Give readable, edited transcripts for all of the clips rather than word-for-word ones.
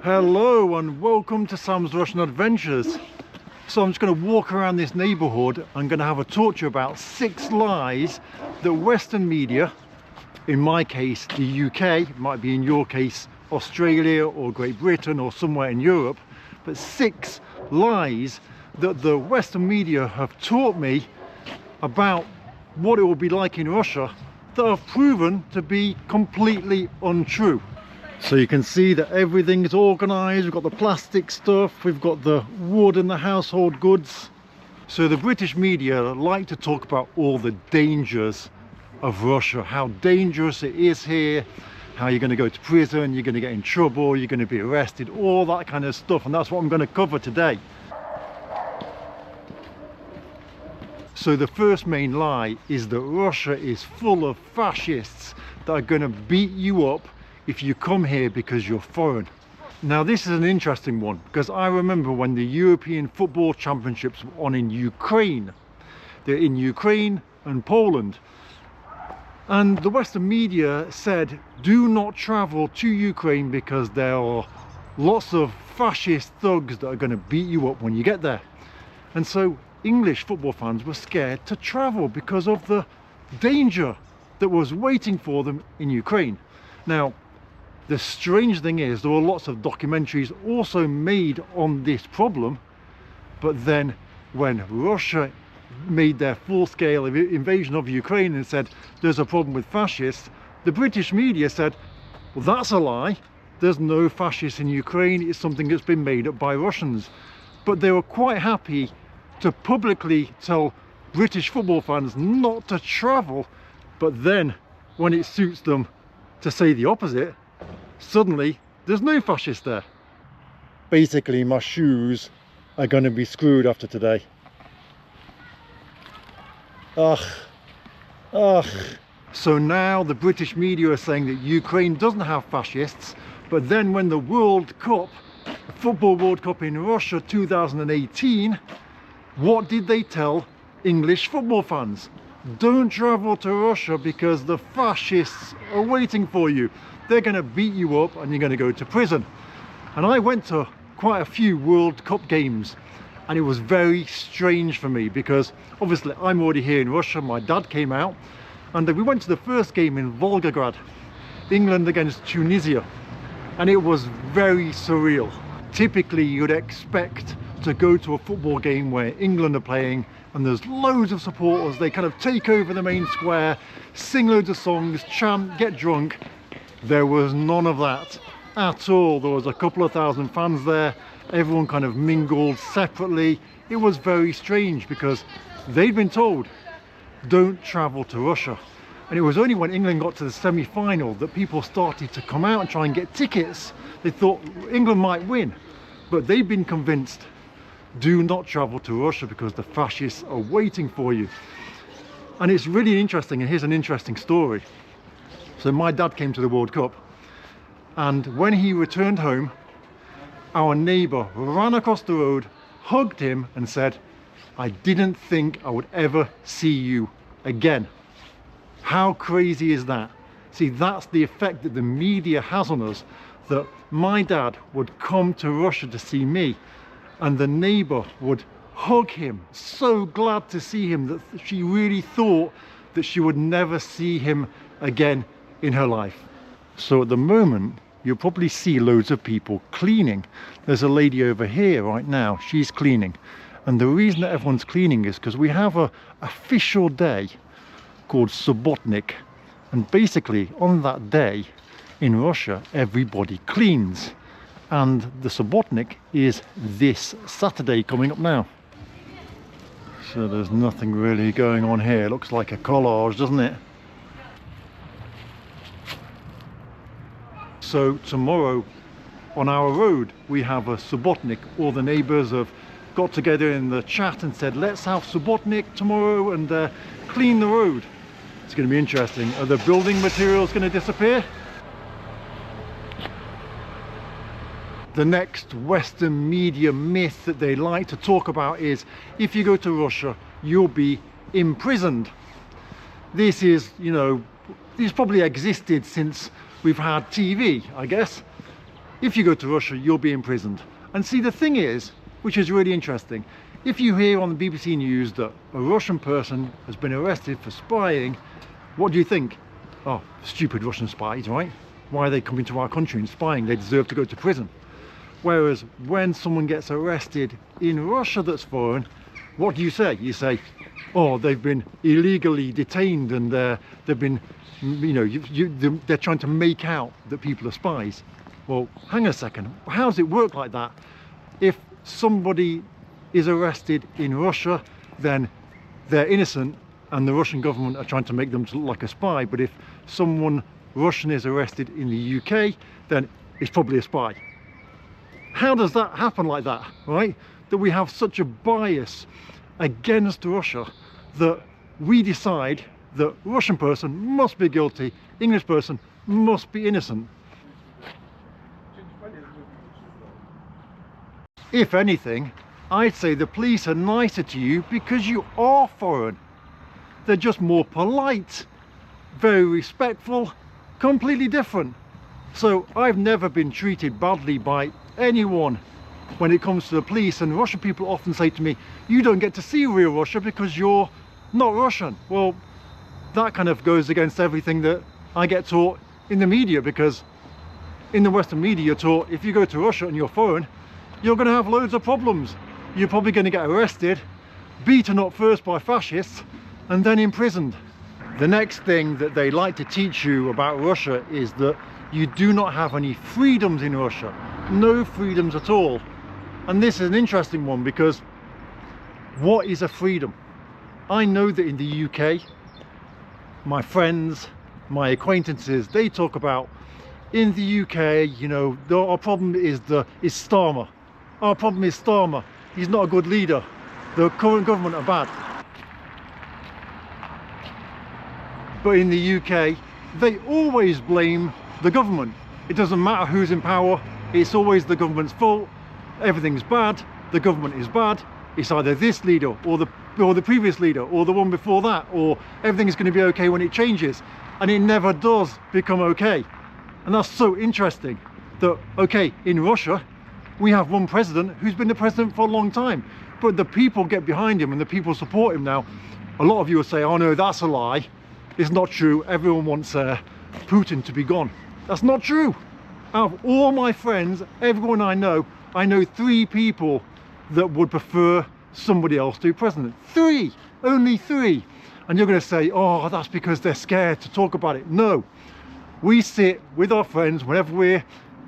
Hello and welcome to Sam's Russian Adventures. So I'm just going to walk around this neighbourhood. I'm going to have a talk to you about 6 lies that Western media, in my case the UK, might be in your case Australia or Great Britain or somewhere in Europe, but 6 lies that the Western media have taught me about what it will be like in Russia that have proven to be completely untrue. So you can see that everything is organised. We've got the plastic stuff, we've got the wood and the household goods. So the British media like to talk about all the dangers of Russia, how dangerous it is here, how you're going to go to prison, you're going to get in trouble, you're going to be arrested, all that kind of stuff, and that's what I'm going to cover today. So the first main lie is that Russia is full of fascists that are going to beat you up if you come here because you're foreign. Now this is an interesting one, because I remember when the European Football Championships were on in Ukraine. They're in Ukraine and Poland. And the Western media said, do not travel to Ukraine because there are lots of fascist thugs that are going to beat you up when you get there. And so English football fans were scared to travel because of the danger that was waiting for them in Ukraine. Now, the strange thing is there were lots of documentaries also made on this problem, but then when Russia made their full-scale invasion of Ukraine and said there's a problem with fascists, the British media said, well, that's a lie, there's no fascists in Ukraine, it's something that's been made up by Russians. But they were quite happy to publicly tell British football fans not to travel, but then when it suits them to say the opposite, suddenly there's no fascists there. Basically my shoes are going to be screwed after today. So now the British media are saying that Ukraine doesn't have fascists, but then when the World Cup, Football World Cup in Russia 2018, what did they tell English football fans? Don't travel to Russia because the fascists are waiting for you. They're going to beat you up and you're going to go to prison. And I went to quite a few World Cup games, and it was very strange for me because obviously I'm already here in Russia. My dad came out and we went to the first game in Volgograd, England against Tunisia, and it was very surreal. Typically you'd expect to go to a football game where England are playing and there's loads of supporters, they kind of take over the main square, sing loads of songs, chant, get drunk. There was none of that at all. There was a couple of thousand fans there, everyone kind of mingled separately. It was very strange because they'd been told don't travel to Russia, and it was only when England got to the semi-final that people started to come out and try and get tickets. They thought England might win, but they'd been convinced do not travel to Russia because the fascists are waiting for you. And it's really interesting, and here's an interesting story. So my dad came to the World Cup, and when he returned home, our neighbour ran across the road, hugged him and said, I didn't think I would ever see you again. How crazy is that? See, that's the effect that the media has on us, that my dad would come to Russia to see me and the neighbour would hug him, so glad to see him that she really thought that she would never see him again in her life. So at the moment you'll probably see loads of people cleaning. There's a lady over here right now, she's cleaning, and the reason that everyone's cleaning is because we have a official day called Subotnik, and basically on that day in Russia everybody cleans, and the Subotnik is this Saturday coming up now. So there's nothing really going on here. It looks like a collage, doesn't it? So tomorrow on our road we have a Subotnik. All the neighbours have got together in the chat and said let's have Subotnik tomorrow and clean the road. It's going to be interesting. Are the building materials going to disappear? The next Western media myth that they like to talk about is if you go to Russia you'll be imprisoned. This is, you know, this probably existed since we've had TV, I guess. if you go to Russia, you'll be imprisoned. And see, the thing is, which is really interesting, if you hear on the BBC News that a Russian person has been arrested for spying, what do you think? Oh, stupid Russian spies, right? Why are they coming to our country and spying? They deserve to go to prison. Whereas when someone gets arrested in Russia that's foreign, what do you say? You say, oh, they've been illegally detained and they've been, you know, they're trying to make out that people are spies. Well, hang on a second. How does it work like that? If somebody is arrested in Russia, then they're innocent and the Russian government are trying to make them to look like a spy. But if someone Russian is arrested in the UK, then it's probably a spy. How does that happen like that, right? That we have such a bias against Russia that we decide that Russian person must be guilty, English person must be innocent. If anything, I'd say the police are nicer to you because you are foreign. They're just more polite, very respectful, completely different. So I've never been treated badly by anyone when it comes to the police, and Russian people often say to me, you don't get to see real Russia because you're not Russian. Well, that kind of goes against everything that I get taught in the media, because in the Western media you're taught if you go to Russia and you're foreign, you're going to have loads of problems. You're probably going to get arrested, beaten up first by fascists, and then imprisoned. The next thing that they like to teach you about Russia is that you do not have any freedoms in Russia. No freedoms at all. And this is an interesting one, because what is a freedom? I know that in the UK, my friends, my acquaintances, they talk about in the UK, you know, our problem is Starmer. Our problem is Starmer. He's not a good leader. The current government are bad. But in the UK, they always blame the government. It doesn't matter who's in power, it's always the government's fault. Everything's bad, the government is bad. It's either this leader or the previous leader or the one before that, or everything's going to be okay when it changes. And it never does become okay. And that's so interesting that, okay, in Russia, we have one president who's been the president for a long time, but the people get behind him and the people support him now. A lot of you will say, oh no, that's a lie. It's not true. Everyone wants Putin to be gone. That's not true. Out of all my friends, everyone I know 3 people that would prefer somebody else to be president. 3, only 3. And you're going to say, oh, that's because they're scared to talk about it. No, we sit with our friends whenever we're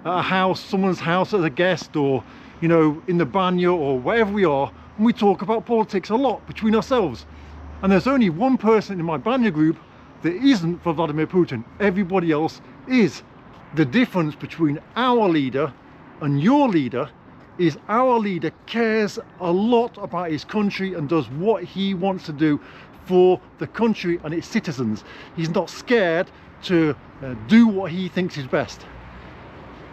at a house, someone's house as a guest, or, you know, in the banyo or wherever we are, and we talk about politics a lot between ourselves. And there's only one person in my banyo group that isn't for Vladimir Putin. Everybody else is. The difference between our leader and your leader is our leader cares a lot about his country and does what he wants to do for the country and its citizens. He's not scared to do what he thinks is best.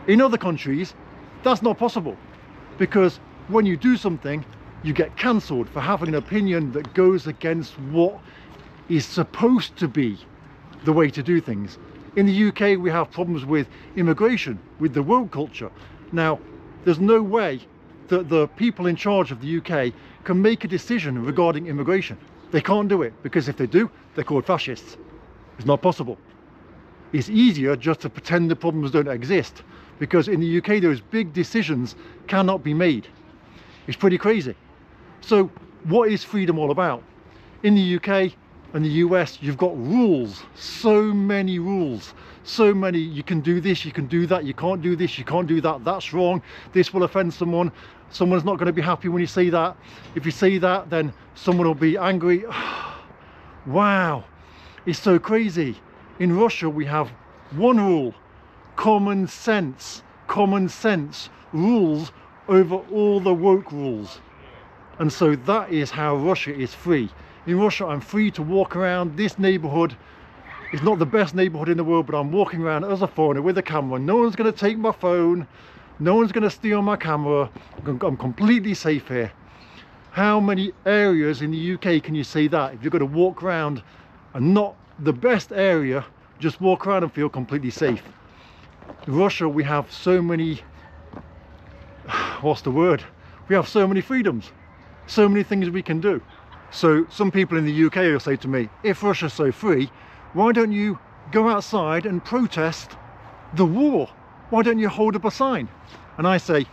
In other countries, that's not possible, because when you do something, you get cancelled for having an opinion that goes against what is supposed to be the way to do things. In the UK, we have problems with immigration, with the woke culture. Now, there's no way that the people in charge of the UK can make a decision regarding immigration. They can't do it, because if they do, they're called fascists. It's not possible. It's easier just to pretend the problems don't exist, because in the UK, those big decisions cannot be made. It's pretty crazy. So what is freedom all about? In the UK and the US, you've got rules, so many rules, so many. You can do this, you can do that, you can't do this, you can't do that, that's wrong, this will offend someone, someone's not going to be happy when you say that. If you say that, then someone will be angry. Wow, it's so crazy. In Russia, we have one rule: common sense rules over all the woke rules. And so that is how Russia is free. In Russia, I'm free to walk around this neighborhood. It's not the best neighborhood in the world, but I'm walking around as a foreigner with a camera. No one's going to take my phone, no one's going to steal my camera. I'm completely safe here. How many areas in the UK can you say that? If you're going to walk around and not the best area, just walk around and feel completely safe. In Russia, we have so many what's the word? We have so many freedoms, so many things we can do. So some people in the UK will say to me, if Russia's so free, why don't you go outside and protest the war? Why don't you hold up a sign? And I say,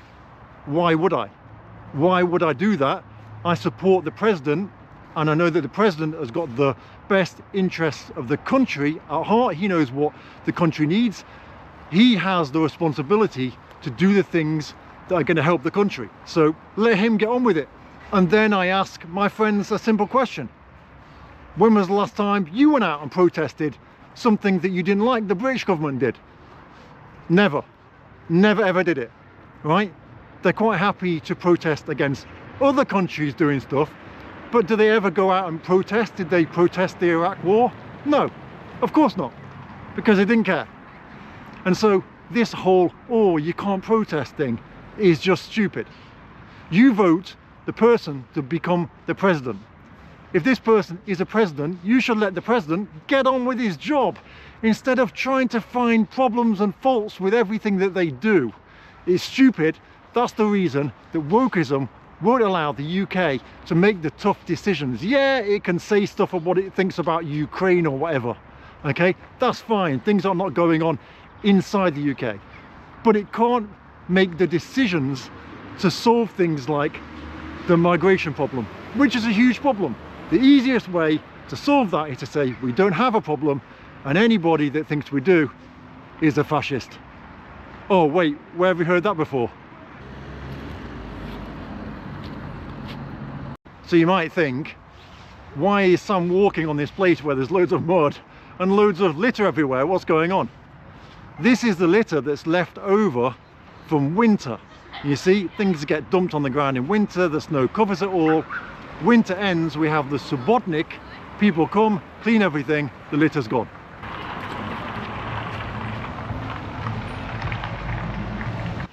why would I? Why would I do that? I support the president, and I know that the president has got the best interests of the country at heart. He knows what the country needs. He has the responsibility to do the things that are going to help the country. So let him get on with it. And then I ask my friends a simple question. When was the last time you went out and protested something that you didn't like the British government did? Never. Never ever did it, right? They're quite happy to protest against other countries doing stuff, but do they ever go out and protest? Did they protest the Iraq war? No, of course not, because they didn't care. And so this whole, oh, you can't protest thing is just stupid. You vote the person to become the president. If this person is a president, you should let the president get on with his job instead of trying to find problems and faults with everything that they do. It's stupid. That's the reason that wokeism won't allow the UK to make the tough decisions. Yeah, it can say stuff of what it thinks about Ukraine or whatever, okay? That's fine. Things are not going on inside the UK. But it can't make the decisions to solve things like the migration problem, which is a huge problem. The easiest way to solve that is to say we don't have a problem, and anybody that thinks we do is a fascist. Oh wait, where have we heard that before? So you might think, why is Sam walking on this place where there's loads of mud and loads of litter everywhere? What's going on? This is the litter that's left over from winter. You see, things get dumped on the ground in winter, the snow covers it all. Winter ends, we have the subotnik, people come, clean everything, the litter's gone.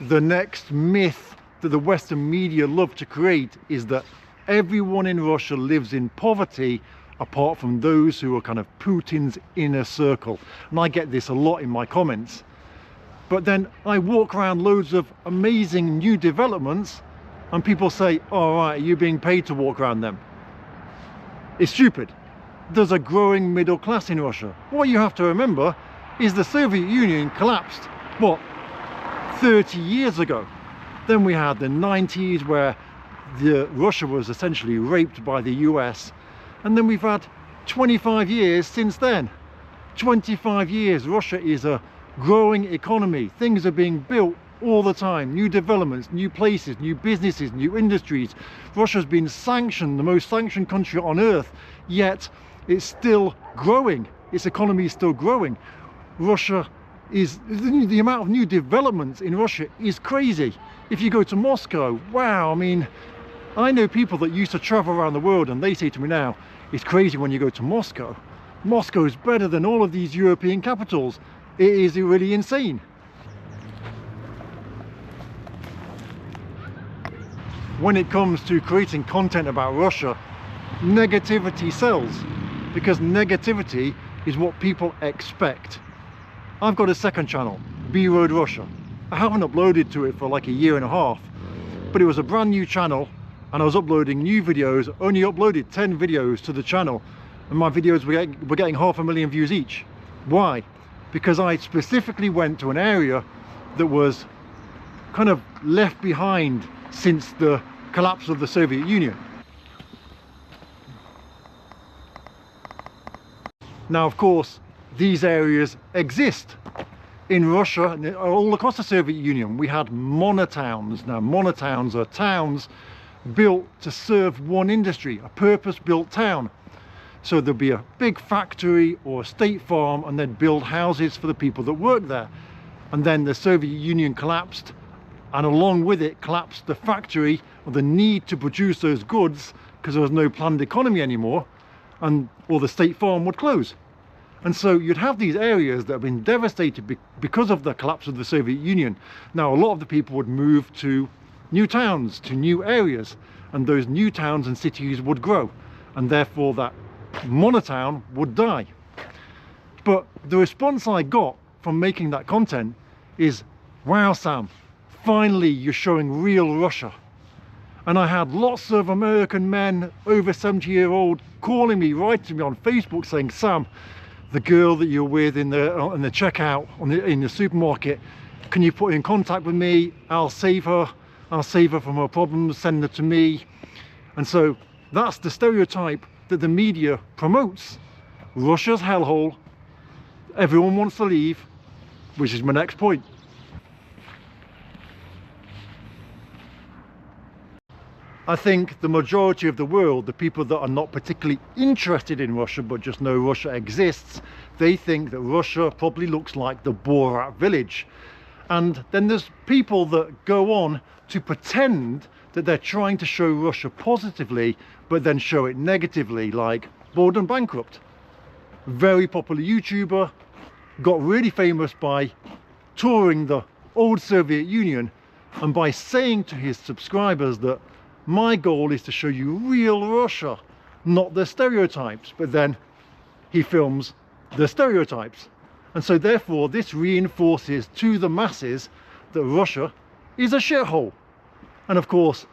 The next myth that the Western media love to create is that everyone in Russia lives in poverty apart from those who are kind of Putin's inner circle. And I get this a lot in my comments. But then I walk around loads of amazing new developments and people say, all right, are you being paid to walk around them? It's stupid. There's a growing middle class in Russia. What you have to remember is the Soviet Union collapsed, what, 30 years ago. Then we had the 90s where Russia was essentially raped by the US. And then we've had 25 years since then. 25 years, Russia is a growing economy. Things are being built all the time, new developments, new places, new businesses, new industries. Russia's been sanctioned, the most sanctioned country on earth, yet it's still growing. Its economy is still growing. Russia is, the amount of new developments in Russia is crazy. If you go to Moscow, wow, I mean, I know people that used to travel around the world and they say to me now, it's crazy when you go to Moscow. Moscow is better than all of these European capitals. It is really insane. When it comes to creating content about Russia, negativity sells, because negativity is what people expect. I've got a second channel, B-Road Russia. I haven't uploaded to it for like a year and a half, but it was a brand new channel and I was uploading new videos, only uploaded 10 videos to the channel, and my videos were getting 500,000 views each. Why? Because I specifically went to an area that was kind of left behind since the collapse of the Soviet Union. Now, of course, these areas exist in Russia and all across the Soviet Union. We had monotowns. Now, monotowns are towns built to serve one industry, a purpose-built town. So there'd be a big factory or a state farm, and they'd build houses for the people that work there. And then the Soviet Union collapsed, and along with it collapsed the factory, or the need to produce those goods, because there was no planned economy anymore, or the state farm would close. And so you'd have these areas that have been devastated because of the collapse of the Soviet Union. Now, a lot of the people would move to new towns, to new areas, and those new towns and cities would grow, and therefore that monotown would die. But the response I got from making that content is, wow, Sam, finally you're showing real Russia. And I had lots of American men, over 70-year-old, calling me, writing me on Facebook saying, Sam, the girl that you're with in the checkout in the supermarket, can you put in contact with me? I'll save her from her problems, send her to me. And so that's the stereotype that the media promotes. Russia's hellhole, everyone wants to leave, which is my next point. I think the majority of the world, the people that are not particularly interested in Russia but just know Russia exists, they think that Russia probably looks like the Borat village. And then there's people that go on to pretend that they're trying to show Russia positively but then show it negatively, like Bored and Bankrupt. Very popular YouTuber, got really famous by touring the old Soviet Union and by saying to his subscribers that my goal is to show you real Russia, not the stereotypes. But then he films the stereotypes. And so therefore this reinforces to the masses that Russia is a shithole. And of course,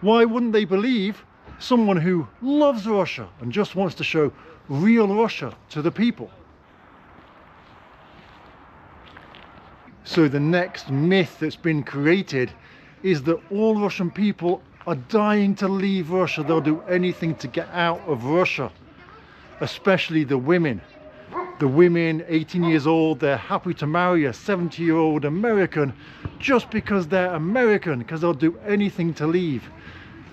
why wouldn't they believe someone who loves Russia and just wants to show real Russia to the people? So the next myth that's been created is that all Russian people are dying to leave Russia. They'll do anything to get out of Russia, especially the women. The women, 18 years old, they're happy to marry a 70-year-old American just because they're American, because they'll do anything to leave.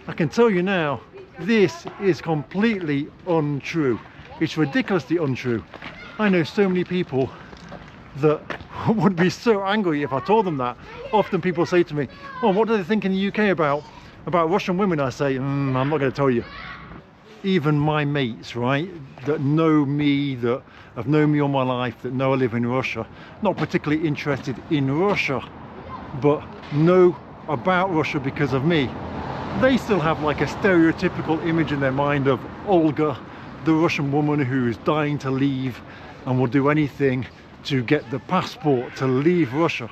I can tell you now, this is completely untrue. It's ridiculously untrue. I know so many people that would be so angry if I told them that. Often people say to me, oh, what do they think in the UK about Russian women? I say, I'm not going to tell you. Even my mates, right, that know me, that have known me all my life, that know I live in Russia, not particularly interested in Russia, but know about Russia because of me, they still have like a stereotypical image in their mind of Olga, the Russian woman who is dying to leave and will do anything to get the passport to leave Russia.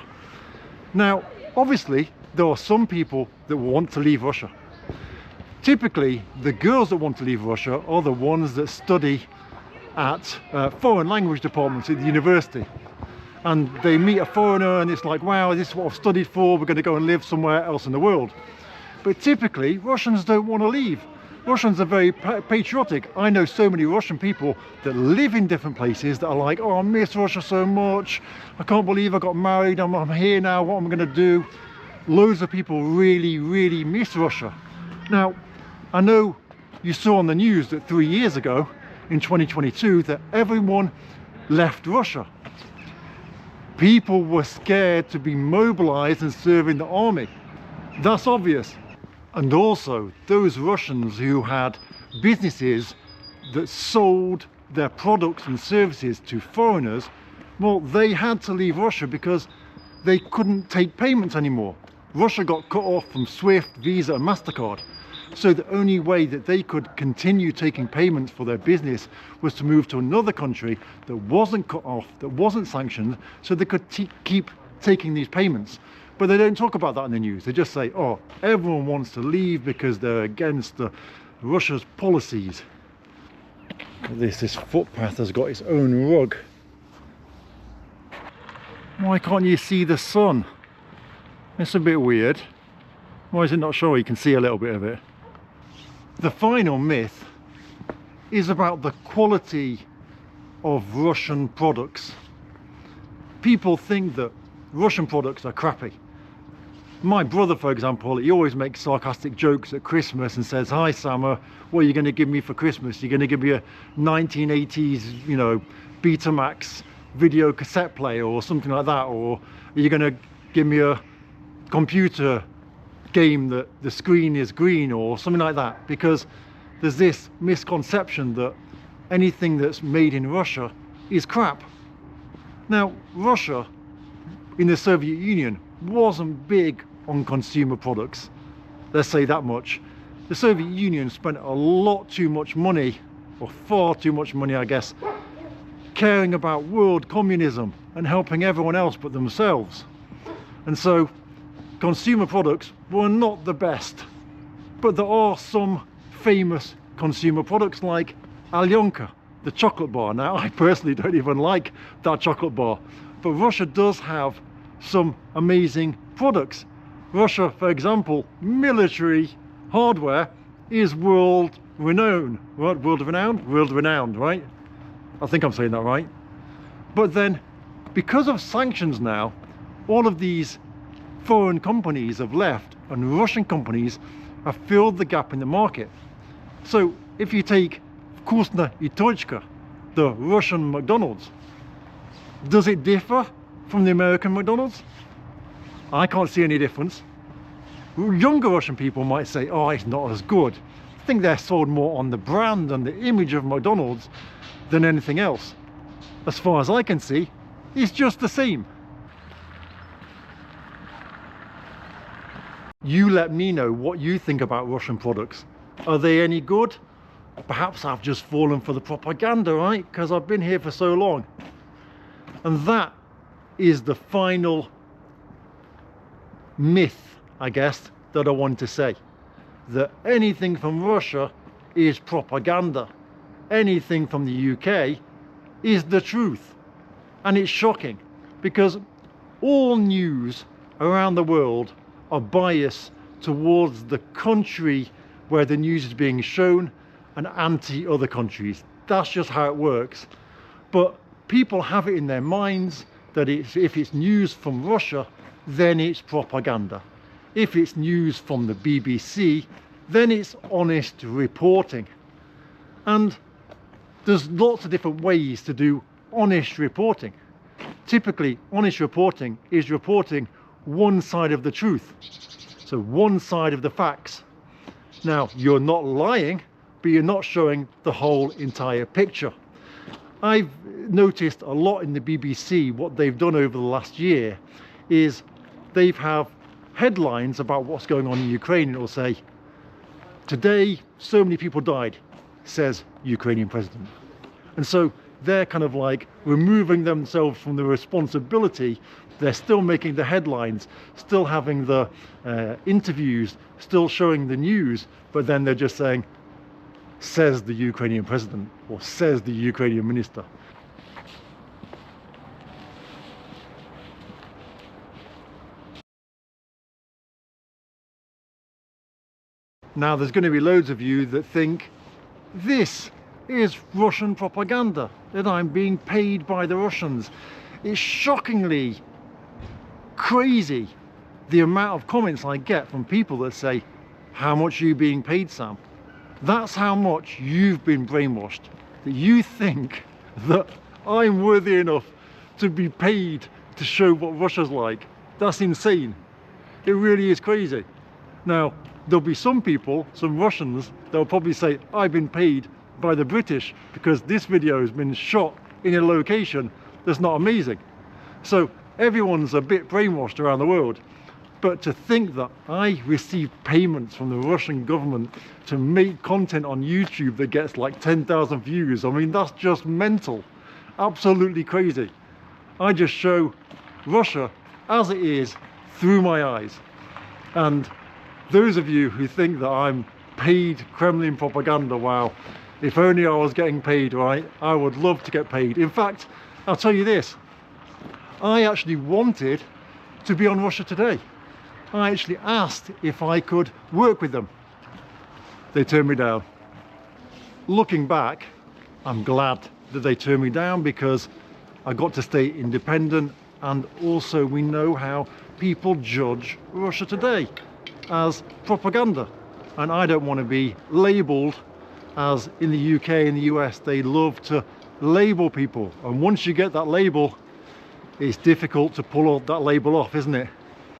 Now, obviously, there are some people that want to leave Russia. Typically, the girls that want to leave Russia are the ones that study at foreign language departments at the university. And they meet a foreigner and it's like, wow, this is what I've studied for, we're going to go and live somewhere else in the world. But typically, Russians don't want to leave. Russians are very patriotic. I know so many Russian people that live in different places that are like, oh, I miss Russia so much. I can't believe I got married. I'm here now. What am I going to do? Loads of people really, really miss Russia. Now, I know you saw on the news that 3 years ago, in 2022, that everyone left Russia. People were scared to be mobilized and serve in the army. That's obvious. And also, those Russians who had businesses that sold their products and services to foreigners, well, they had to leave Russia because they couldn't take payments anymore. Russia got cut off from SWIFT, Visa and MasterCard. So the only way that they could continue taking payments for their business was to move to another country that wasn't cut off, that wasn't sanctioned, so they could keep taking these payments. But they don't talk about that in the news. They just say, oh, everyone wants to leave because they're against Russia's policies. This footpath has got its own rug. Why can't you see the sun? It's a bit weird. Why is it not showing? You can see a little bit of it. The final myth is about the quality of Russian products. People think that Russian products are crappy. My brother, for example, he always makes sarcastic jokes at Christmas and says, hi Sam, what are you going to give me for Christmas? You're going to give me a 1980s, you know, Betamax video cassette player or something like that? Or are you going to give me a computer game that the screen is green or something like that? Because there's this misconception that anything that's made in Russia is crap. Now, Russia in the Soviet Union wasn't big on consumer products, let's say that much. The Soviet Union spent a lot too much money, or far too much money I guess, caring about world communism and helping everyone else but themselves. And so consumer products were not the best. But there are some famous consumer products like Alyonka, the chocolate bar. Now, I personally don't even like that chocolate bar, but Russia does have some amazing products. Russia, for example, military hardware is world renowned, right? World renowned, right? I think I'm saying that right. But then, because of sanctions now, all of these foreign companies have left and Russian companies have filled the gap in the market. So if you take Vkusna и Точка, the Russian McDonald's, does it differ from the American McDonald's? I can't see any difference. Younger Russian people might say, oh, it's not as good. I think they're sold more on the brand and the image of McDonald's than anything else. As far as I can see, it's just the same. You let me know what you think about Russian products. Are they any good? Perhaps I've just fallen for the propaganda, right? Because I've been here for so long. And that is the final myth, I guess, that I want to say. That anything from Russia is propaganda. Anything from the UK is the truth. And it's shocking because all news around the world are biased towards the country where the news is being shown and anti other countries. That's just how it works. But people have it in their minds that if it's news from Russia, then it's propaganda. If it's news from the BBC, then it's honest reporting. And there's lots of different ways to do honest reporting. Typically, honest reporting is reporting one side of the truth. So one side of the facts. Now, you're not lying, but you're not showing the whole entire picture. I've noticed a lot in the BBC, what they've done over the last year is they've have headlines about what's going on in Ukraine, and it will say, today so many people died, says Ukrainian president. And so they're kind of like removing themselves from the responsibility. They're still making the headlines, still having the interviews, still showing the news, but then they're just saying, says the Ukrainian president, or says the Ukrainian minister. Now there's going to be loads of you that think this is Russian propaganda, that I'm being paid by the Russians. It's shockingly crazy the amount of comments I get from people that say, how much are you being paid, Sam? That's how much you've been brainwashed, that you think that I'm worthy enough to be paid to show what Russia's like. That's insane. It really is crazy. Now, there'll be some people, some Russians, that'll probably say, I've been paid by the British because this video has been shot in a location that's not amazing. So everyone's a bit brainwashed around the world. But to think that I receive payments from the Russian government to make content on YouTube that gets like 10,000 views, I mean, that's just mental. Absolutely crazy. I just show Russia as it is through my eyes. And those of you who think that I'm paid Kremlin propaganda, wow, if only I was getting paid, right? I would love to get paid. In fact, I'll tell you this, I actually wanted to be on Russia Today. I actually asked if I could work with them. They turned me down. Looking back, I'm glad that they turned me down because I got to stay independent, and also we know how people judge Russia Today as propaganda, and I don't want to be labelled, as in the UK and the US they love to label people, and once you get that label, it's difficult to pull that label off, isn't it?